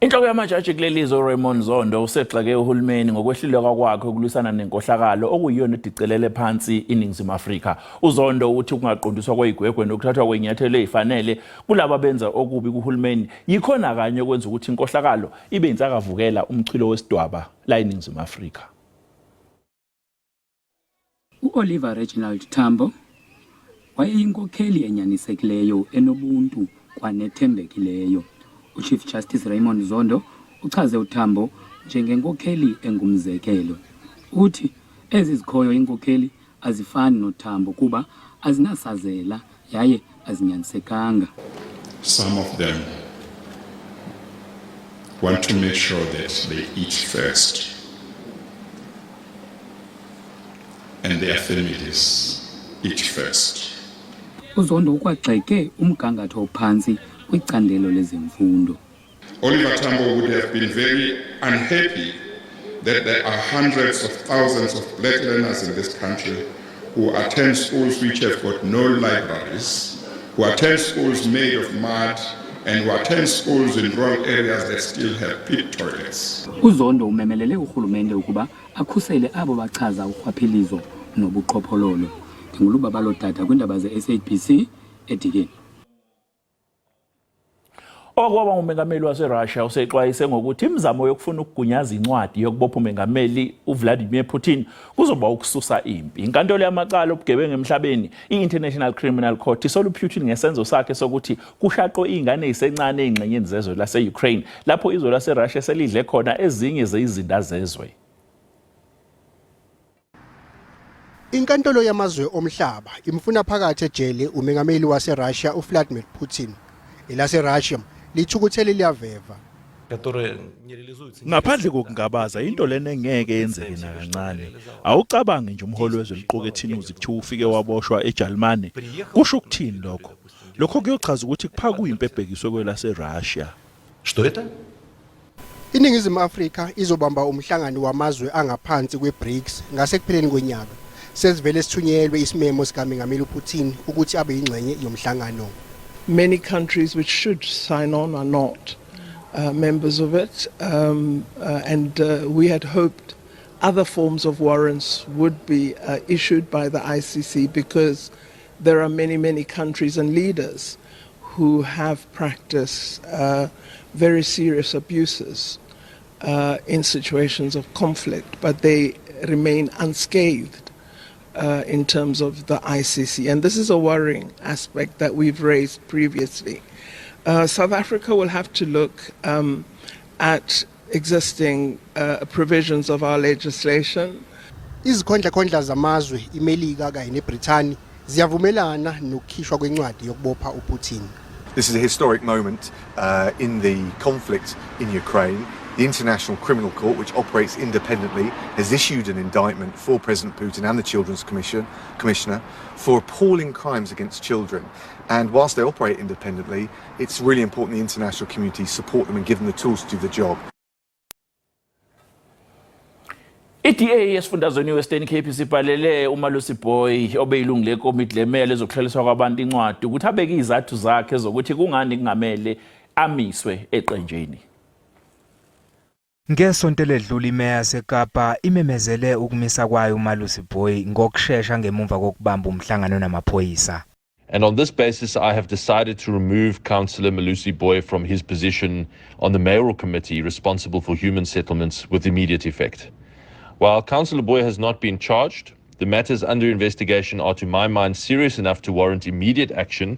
Inhloko yamajaji kulelizwe Raymond Zondo usexake uhulumeni ngokwehluleka kwakhe ukulwisana nenkohlakalo okuyiyona edicelele phansi iningizimu Afrika. UZondo uthi kungaqondiswa kwezigwegwe nokuthathwa kwenyathelo ezifanele kulabo benza okubi kuhulumeni yikhona kanye okwenza ukuthi inkohlakalo ibe insakavukela umchilo wesidwaba la iningizimu Afrika. Oliver Tambo wayeyinkokheli enyanisekileyo enobuntu kwanethembekileyo. Chief Justice Raymond Zondo uchaze uTambo njengenkokheli engumzekelo. Uthi ezizikhoyo inkokheli azifani noTambo kuba azinasazela yaye azinyanisekanga. Some of them want to make sure that they eat first and their families eat first. UZondo ukwagxeke umgangatho ophansi kwicandelo lezemfundo. Oliver Tambo would have been very unhappy that there are hundreds of thousands of black learners in this country who attend schools which have got no libraries, who attend schools made of mud, and who attend schools in rural areas that still have pit toilets. UZondo umemelele urhulumente ukuba akhusele abo bachaza urhwaphilizo nobuqhophololo. Nguluba balotata kwindaba ze-SABC eDikeni. Okwaba umengameli waseRussia usexwayise ngokuthi imizamo yokufuna ukugunyaza incwadi yokubopha umengameli uVladimir Putin kuzoba ukususa impi. Inkantolo yamacala obugebengu emhlabeni i-International Criminal Court isola uPutin ngesenzo sakhe sokuthi kushaqwe izingane ezisencane ezingxenyeni zezwe lase-Ukraine lapho izwe laseRussia selidle khona ezinye zezinda zezwe. Inkantolo yamazwe omhlaba imfuna phakathi ejele umengameli waseRussia uVladimir Putin. ElaseRussia lithukuthele liyaveva. Ngaphandle kokungabaza into lena ngeke yenzeke nakancane. Awucabange nje umholi wezwe liqukethwe inuzi kuthiwa ufike waboshwa eJalimane. Kusho ukuthini lokho? Lokho kuyochaza ukuthi kuphaka kuyimpebhekiswe kwelaseRussia. Iningizimu Afrika izobamba umhlangano wamazwe angaphansi kweBRICS ngasekupheleni kwenyaka. Sesivele sithunyelwe isimemo sikaMengameli uPutin ukuthi abe yingxenye yomhlangano. Many countries which should sign on are not members of it, and we had hoped other forms of warrants would be issued by the ICC because there are many countries and leaders who have practiced very serious abuses in situations of conflict, but they remain unscathed in terms of the ICC. And this is a worrying aspect that we've raised previously. South Africa will have to look at existing provisions of our legislation. Izikhondla zamazwe iMelika kanye neBrithani ziyavumelana nokukhishwa kwencwadi yokubopha uPutin. This is a historic moment in the conflict in Ukraine. The International Criminal Court, which operates independently, has issued an indictment for President Putin and the Children's Commissioner for appalling crimes against children. And whilst they operate independently, it's really important the international community support them and give them the tools to do the job. IDA yesifundazweni Western Cape sibhalele uMalusi Boy obeyilungu lekomiti lemele ezokuhlaliswa kwabantu incwadi ukuthi abeke izathu zakhe zokuthi kungani kungamele amiswe eqenjeni. Ngesonto ledlula imeya seKapa imemezele ukumisa kwayo uMalusi Boy ngokusheshsha ngemuva kokubamba umhlangano namaphoyisa. And on this basis, I have decided to remove Councillor Malusi Boy from his position on the mayoral committee responsible for human settlements with immediate effect. While Councillor Boy has not been charged, the matters under investigation are, to my mind, serious enough to warrant immediate action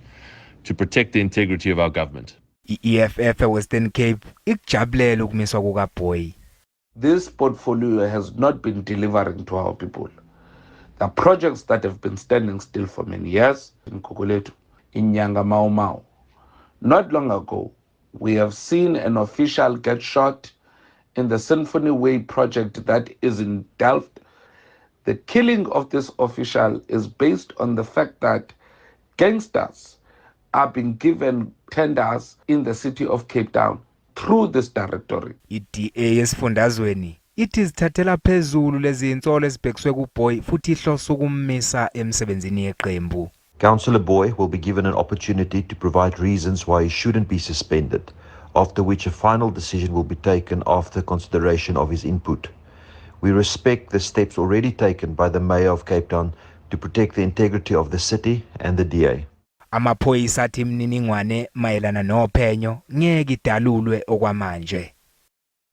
to protect the integrity of our government. EFF Western Cape ikujabulele ukumiswa kukaBoy. This portfolio has not been delivering to our people. The projects that have been standing still for many years in Kokoletu, in Nyanga Mau Mau. Not long ago, we have seen an official get shot in the Symphony Way project that is in Delft. The killing of this official is based on the fact that gangsters are being given tenders in the city of Cape Town through this directory. IDA yesifundazweni ithi zithathela phezulu lezi insolo ezibhekiswe kuBoy futhi ihloso ukummisa emsebenzini yeqembu. Councillor Boy will be given an opportunity to provide reasons why he shouldn't be suspended after which a final decision will be taken after consideration of his input. We respect the steps already taken by the Mayor of Cape Town to protect the integrity of the city and the DA. Amaphoyisa athi imininingwane mayelana nophenyo ngeke idalulwe okwamanje.